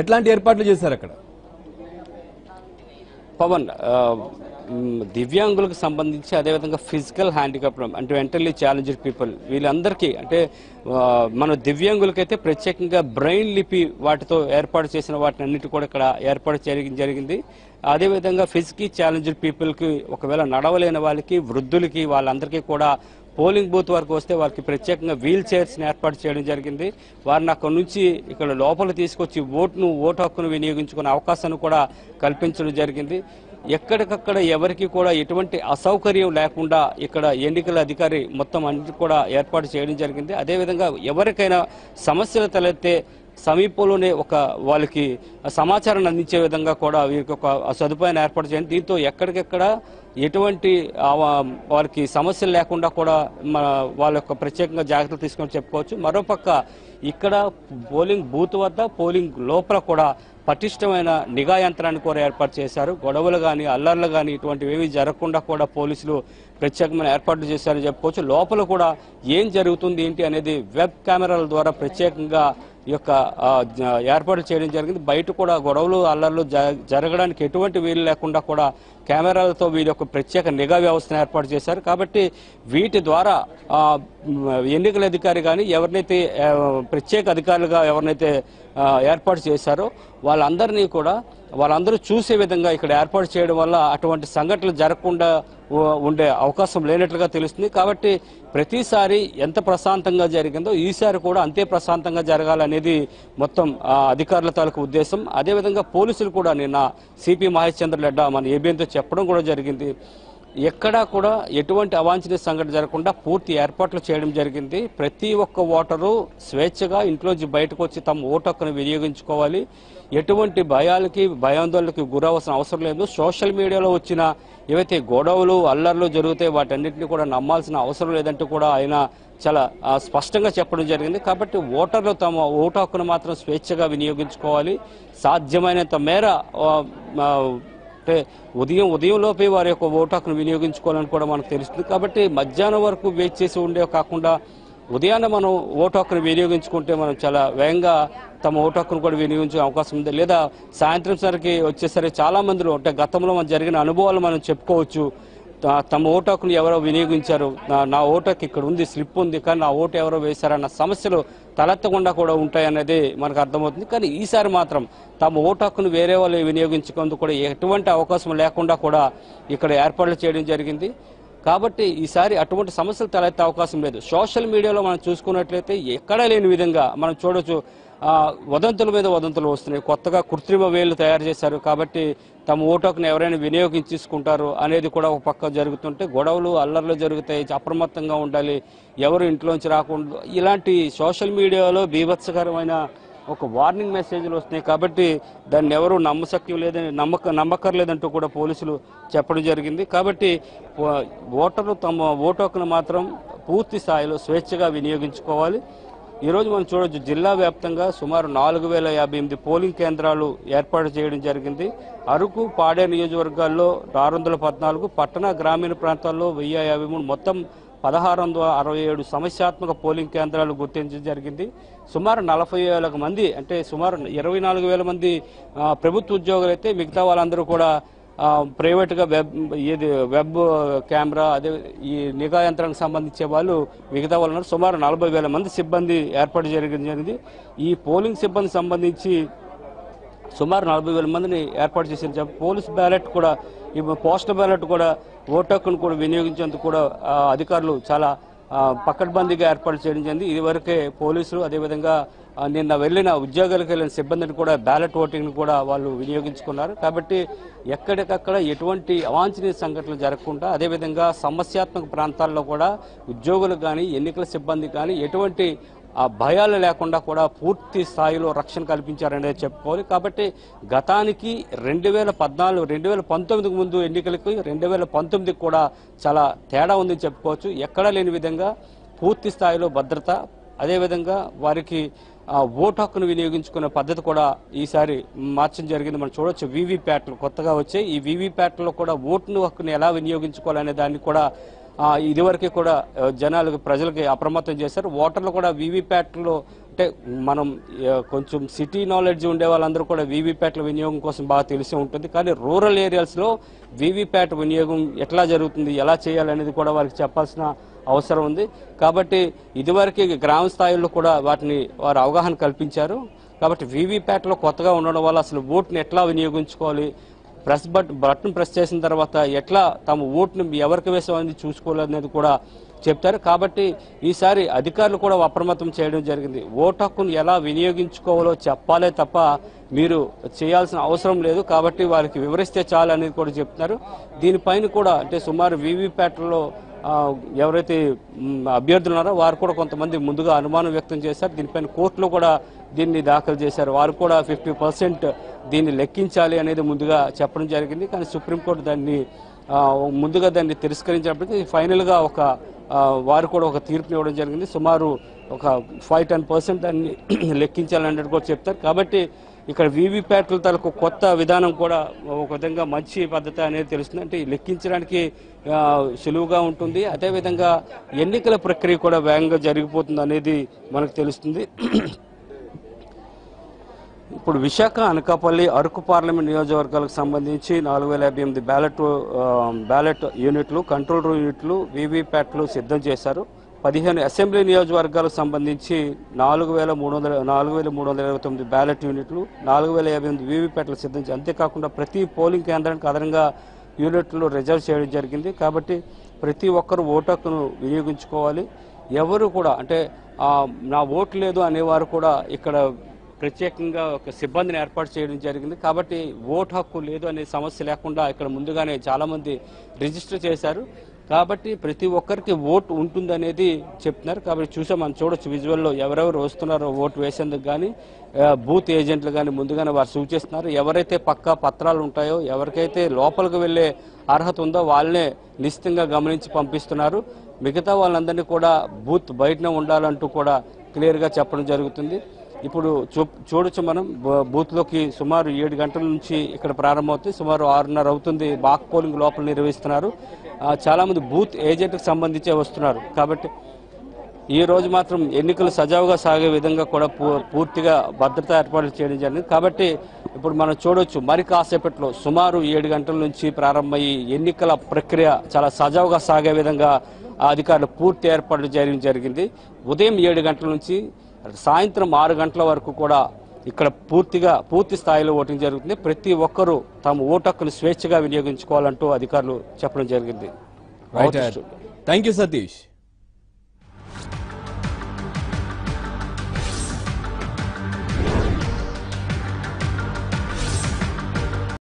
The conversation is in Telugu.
ఎట్లాంటి ఏర్పాట్లు చేశారు అక్కడ? పవన్, దివ్యాంగులకు సంబంధించి అదేవిధంగా ఫిజికల్ హ్యాండిక్యాప్ అంటే మెంటల్లీ ఛాలెంజ్డ్ పీపుల్ వీళ్ళందరికీ అంటే మన దివ్యాంగులకైతే ప్రత్యేకంగా బ్రెయిన్ లిపి వాటితో ఏర్పాటు చేసిన వాటిని అన్నిటి కూడా ఇక్కడ ఏర్పాటు జరిగింది. అదేవిధంగా ఫిజికల్ ఛాలెంజ్డ్ పీపుల్కి ఒకవేళ నడవలేని వాళ్ళకి వృద్ధులకి వాళ్ళందరికీ కూడా పోలింగ్ బూత్ వరకు వస్తే వారికి ప్రత్యేకంగా వీల్ చైర్స్ని ఏర్పాటు చేయడం జరిగింది. వారిని అక్కడి నుంచి ఇక్కడ లోపల తీసుకొచ్చి ఓటు హక్కును వినియోగించుకునే అవకాశాన్ని కూడా కల్పించడం జరిగింది. ఎక్కడికక్కడ ఎవరికి కూడా ఎటువంటి అసౌకర్యం లేకుండా ఇక్కడ ఎన్నికల అధికారి మొత్తం అన్నిటి కూడా ఏర్పాటు చేయడం జరిగింది. అదేవిధంగా ఎవరికైనా సమస్యలు తలెత్తే సమీపంలోనే వాళ్ళకి సమాచారాన్ని అందించే విధంగా కూడా వీరికి ఒక సదుపాయాన్ని ఏర్పాటు చేయండి. దీంతో ఎక్కడికెక్కడ ఎటువంటి వారికి సమస్యలు లేకుండా కూడా వాళ్ళ యొక్క ప్రత్యేకంగా జాగ్రత్తలు తీసుకొని చెప్పుకోవచ్చు. మరోపక్క ఇక్కడ పోలింగ్ బూత్ వద్ద పోలింగ్ లోపల కూడా పటిష్టమైన నిఘా యంత్రాన్ని కూడా ఏర్పాటు చేశారు. గొడవలు కానీ అల్లర్లు కానీ ఇటువంటివి ఏమీ జరగకుండా కూడా పోలీసులు ప్రత్యేకమైన ఏర్పాట్లు చేశారని చెప్పుకోవచ్చు. లోపల కూడా ఏం జరుగుతుంది ఏంటి అనేది వెబ్ కెమెరాల ద్వారా ప్రత్యేకంగా ఈ యొక్క ఏర్పాటు చేయడం జరిగింది. బయట కూడా గొడవలు అల్లర్లు జరగడానికి ఎటువంటి వీలు లేకుండా కూడా కెమెరాలతో వీరి యొక్క ప్రత్యేక నిఘా వ్యవస్థను ఏర్పాటు చేశారు. కాబట్టి వీటి ద్వారా ఎన్నికల అధికారి కానీ ఎవరినైతే ప్రత్యేక అధికారులుగా ఎవరినైతే ఏర్పాటు చేశారో వాళ్ళందరూ చూసే విధంగా ఇక్కడ ఏర్పాటు చేయడం వల్ల అటువంటి సంఘటనలు జరగకుండా ఉండే అవకాశం లేనట్లుగా తెలుస్తుంది. కాబట్టి ప్రతిసారి ఎంత ప్రశాంతంగా జరిగిందో ఈసారి కూడా అంతే ప్రశాంతంగా జరగాలనేది మొత్తం అధికారుల తాలూకు ఉద్దేశం. అదేవిధంగా పోలీసులు కూడా నిన్న సిపి మహేష్ చంద్ర లడ్డా మన ఏబిఎన్తో చెప్పడం కూడా జరిగింది. ఎక్కడా కూడా ఎటువంటి అవాంఛనీయ సంఘటన జరగకుండా పూర్తి ఏర్పాట్లు చేయడం జరిగింది. ప్రతి ఒక్క ఓటరు స్వేచ్ఛగా ఇంట్లోంచి బయటకు వచ్చి తమ ఓటు హక్కును వినియోగించుకోవాలి. ఎటువంటి భయాందోళనకి గురవలసిన అవసరం లేదు. సోషల్ మీడియాలో వచ్చిన ఏవైతే గొడవలు అల్లర్లు జరుగుతాయి వాటన్నిటిని కూడా నమ్మాల్సిన అవసరం లేదంటూ కూడా ఆయన చాలా స్పష్టంగా చెప్పడం జరిగింది. కాబట్టి ఓటర్లు తమ ఓటు హక్కును మాత్రం స్వేచ్ఛగా వినియోగించుకోవాలి. సాధ్యమైనంత మేర అంటే ఉదయంలోపే వారి యొక్క ఓటు హక్కును వినియోగించుకోవాలని కూడా మనకు తెలుస్తుంది. కాబట్టి మధ్యాహ్నం వరకు వెయిట్ చేసి ఉండే కాకుండా ఉదయాన్నే మనం ఓటు హక్కును వినియోగించుకుంటే మనం చాలా వేగంగా తమ ఓటు హక్కును కూడా వినియోగించే అవకాశం ఉంది. లేదా సాయంత్రం సరికి వచ్చేసరికి చాలా మందిలో అంటే గతంలో మన జరిగిన అనుభవాలు మనం చెప్పుకోవచ్చు. తమ ఓటు హక్కును ఎవరో వినియోగించారు, నా ఓటు హక్కు ఇక్కడ ఉంది, స్లిప్ ఉంది, కానీ నా ఓటు ఎవరో వేశారన్న సమస్యలు తలెత్తకుండా కూడా ఉంటాయనేది మనకు అర్థమవుతుంది. కానీ ఈసారి మాత్రం తమ ఓటు హక్కును వేరే వాళ్ళు వినియోగించుకుందుకు కూడా ఎటువంటి అవకాశం లేకుండా కూడా ఇక్కడ ఏర్పాట్లు చేయడం జరిగింది. కాబట్టి ఈసారి అటువంటి సమస్యలు తలెత్తే అవకాశం లేదు. సోషల్ మీడియాలో మనం చూసుకున్నట్లయితే ఎక్కడా లేని విధంగా మనం చూడొచ్చు, వదంతుల మీద వదంతులు వస్తున్నాయి. కొత్తగా కృత్రిమ వేళ్లు తయారు చేశారు. కాబట్టి తమ ఓటు హక్కును ఎవరైనా వినియోగించుకుంటారు అనేది కూడా ఒక పక్క జరుగుతుంటే గొడవలు అల్లర్లు జరుగుతాయి, అప్రమత్తంగా ఉండాలి, ఎవరు ఇంట్లోంచి రాకుండా ఇలాంటి సోషల్ మీడియాలో బీభత్సకరమైన ఒక వార్నింగ్ మెసేజ్లు వస్తున్నాయి. కాబట్టి దాన్ని ఎవరు నమ్మకర్లేదంటూ కూడా పోలీసులు చెప్పడం జరిగింది. కాబట్టి ఓటర్లు తమ ఓటు హక్కును మాత్రం పూర్తి స్థాయిలో స్వేచ్ఛగా వినియోగించుకోవాలి. ఈరోజు మనం చూడొచ్చు, జిల్లా వ్యాప్తంగా సుమారు 4058 పోలింగ్ కేంద్రాలు ఏర్పాటు చేయడం జరిగింది. అరకు పాడేరు నియోజకవర్గాల్లో 614, పట్టణ గ్రామీణ ప్రాంతాల్లో 1053, మొత్తం 1667 సమస్యాత్మక పోలింగ్ కేంద్రాలు గుర్తించడం జరిగింది. సుమారు 40,000 మంది అంటే సుమారు 24,000 మంది ప్రభుత్వ ఉద్యోగులు అయితే మిగతా వాళ్ళందరూ కూడా ప్రైవేట్గా వెబ్ కెమెరా అదే ఈ నిఘా యంత్రానికి సంబంధించే వాళ్ళు మిగతా వాళ్ళు సుమారు 40,000 మంది సిబ్బంది ఏర్పాటు జరిగింది. ఈ పోలింగ్ సిబ్బంది సంబంధించి సుమారు 40,000 మందిని ఏర్పాటు చేసిన పోలీస్ బ్యాలెట్ కూడా ఈ పోస్టల్ బ్యాలెట్ కూడా ఓటు హక్కును కూడా వినియోగించేందుకు కూడా అధికారులు చాలా పకడ్బందీగా ఏర్పాటు చేయడం జరిగింది. ఇదివరకే పోలీసులు అదేవిధంగా నిన్న వెళ్లిన ఉద్యోగాలకు వెళ్లిన సిబ్బందిని కూడా బ్యాలెట్ ఓటింగ్ కూడా వాళ్ళు వినియోగించుకున్నారు. కాబట్టి ఎక్కడికక్కడ ఎటువంటి అవాంఛనీయ సంఘటనలు జరగకుండా అదేవిధంగా సమస్యాత్మక ప్రాంతాల్లో కూడా ఉద్యోగులు కానీ ఎన్నికల సిబ్బంది కానీ ఎటువంటి భయాలు లేకుండా కూడా పూర్తి స్థాయిలో రక్షణ కల్పించారనేది చెప్పుకోవాలి. కాబట్టి గతానికి 2019 ముందు ఎన్నికలకు 2019 కూడా చాలా తేడా ఉందని చెప్పుకోవచ్చు. ఎక్కడా లేని విధంగా పూర్తి స్థాయిలో భద్రత, అదేవిధంగా వారికి ఓటు హక్కును వినియోగించుకునే పద్ధతి కూడా ఈసారి మార్చడం జరిగింది. మనం చూడొచ్చు, వీవీప్యాట్లు కొత్తగా వచ్చాయి. ఈ వీవీప్యాట్లలో కూడా ఓటు హక్కును ఎలా వినియోగించుకోవాలనే దాన్ని కూడా ఇదివరకే కూడా ప్రజలకి అప్రమత్తం చేశారు. ఓటర్లు కూడా వీవీప్యాట్లో అంటే మనం కొంచెం సిటీ నాలెడ్జ్ ఉండే వాళ్ళందరూ కూడా వీవీప్యాట్ల వినియోగం కోసం బాగా తెలిసి ఉంటుంది. కానీ రూరల్ ఏరియాస్లో వీవీప్యాట్ వినియోగం ఎట్లా జరుగుతుంది, ఎలా చేయాలనేది కూడా వారికి చెప్పాల్సిన అవసరం ఉంది. కాబట్టి ఇదివరకు గ్రామ స్థాయిలో కూడా వాటిని వారు అవగాహన కల్పించారు. కాబట్టి వీవీప్యాట్లో కొత్తగా ఉండడం వల్ల అసలు ఓటుని ఎట్లా వినియోగించుకోవాలి, బటన్ ప్రెస్ చేసిన తర్వాత ఎట్లా తమ ఓటుని ఎవరికి వేసామని చూసుకోవాలనేది కూడా చెప్తారు. కాబట్టి ఈసారి అధికారులు కూడా అప్రమత్తం చేయడం జరిగింది. ఓటు హక్కును ఎలా వినియోగించుకోవాలో చెప్పాలే తప్ప మీరు చేయాల్సిన అవసరం లేదు, కాబట్టి వారికి వివరిస్తే చాలు అనేది కూడా చెప్తున్నారు. దీనిపైన కూడా అంటే సుమారు వీవీప్యాట్లో ఎవరైతే అభ్యర్థులు ఉన్నారో వారు కూడా కొంతమంది ముందుగా అనుమానం వ్యక్తం చేశారు. దీనిపైన కోర్టులో కూడా దీన్ని దాఖలు చేశారు. వారు కూడా 50% దీన్ని లెక్కించాలి అనేది ముందుగా చెప్పడం జరిగింది. కానీ సుప్రీంకోర్టు ముందుగా దాన్ని తిరస్కరించినప్పటికీ ఫైనల్గా వారు కూడా ఒక తీర్పుని ఇవ్వడం జరిగింది. సుమారు ఒక 5-10% దాన్ని లెక్కించాలన్నట్టు కూడా చెప్తారు. కాబట్టి ఇక్కడ వీవీప్యాట్ల తలకు కొత్త విధానం కూడా ఒక విధంగా మంచి పద్ధతి అనేది తెలుస్తుంది. అంటే లెక్కించడానికి సులువుగా ఉంటుంది, అదేవిధంగా ఎన్నికల ప్రక్రియ కూడా వేగంగా జరిగిపోతుంది అనేది మనకు తెలుస్తుంది. ఇప్పుడు విశాఖ, అనకాపల్లి, అరకు పార్లమెంట్ నియోజకవర్గాలకు సంబంధించి 4058 బ్యాలెట్ యూనిట్లు, కంట్రోల్ రూమ్ యూనిట్లు, వీవీప్యాట్లు సిద్ధం చేశారు. 15 అసెంబ్లీ నియోజకవర్గాలకు సంబంధించి 4329 బ్యాలెట్ యూనిట్లు, 4058 వీవీప్యాట్లు సిద్ధం చేశారు. అంతేకాకుండా ప్రతి పోలింగ్ కేంద్రానికి అదనంగా యూనిట్లు రిజర్వ్ చేయడం జరిగింది. కాబట్టి ప్రతి ఒక్కరూ ఓటు హక్కును వినియోగించుకోవాలి. ఎవరు కూడా అంటే నా ఓటు లేదు అనేవారు కూడా ఇక్కడ ప్రత్యేకంగా ఒక సిబ్బందిని ఏర్పాటు చేయడం జరిగింది. కాబట్టి ఓటు హక్కు లేదు అనే సమస్య లేకుండా ఇక్కడ ముందుగానే చాలామంది రిజిస్టర్ చేశారు. కాబట్టి ప్రతి ఒక్కరికి ఓటు ఉంటుందనేది చెప్తున్నారు. కాబట్టి మనం చూడొచ్చు విజువల్లో ఎవరెవరు వస్తున్నారో ఓటు వేసేందుకు. కానీ బూత్ ఏజెంట్లు కానీ ముందుగానే వారు సూచిస్తున్నారు. ఎవరైతే పక్కా పత్రాలు ఉంటాయో, ఎవరికైతే లోపలికి వెళ్లే అర్హత ఉందో వాళ్ళనే నిశ్చితంగా గమనించి పంపిస్తున్నారు. మిగతా వాళ్ళందరినీ కూడా బూత్ బయటనే ఉండాలంటూ కూడా క్లియర్గా చెప్పడం జరుగుతుంది. ఇప్పుడు చూడొచ్చు మనం బూత్లోకి సుమారు 7 గంటల నుంచి ఇక్కడ ప్రారంభమవుతుంది. సుమారు 6:30 అవుతుంది. మాక్ పోలింగ్ లోపల నిర్వహిస్తున్నారు. చాలామంది బూత్ ఏజెంట్కి సంబంధించే వస్తున్నారు. కాబట్టి ఈ రోజు మాత్రం ఎన్నికలు సజావుగా సాగే విధంగా కూడా పూర్తిగా భద్రతా ఏర్పాట్లు చేయడం జరిగింది. కాబట్టి ఇప్పుడు మనం చూడొచ్చు మరి కాసేపట్లో సుమారు 7 గంటల నుంచి ప్రారంభమయ్యి ఎన్నికల ప్రక్రియ చాలా సజావుగా సాగే విధంగా అధికారులు పూర్తి ఏర్పాట్లు చేయడం జరిగింది. ఉదయం 7 గంటల నుంచి సాయంత్రం 6 గంటల వరకు కూడా ఇక్కడ పూర్తి స్థాయిలో ఓటింగ్ జరుగుతుంది. ప్రతి ఒక్కరూ తమ ఓటు హక్కును స్వేచ్ఛగా వినియోగించుకోవాలంటూ అధికారులు చెప్పడం జరిగింది. Thank you Satish.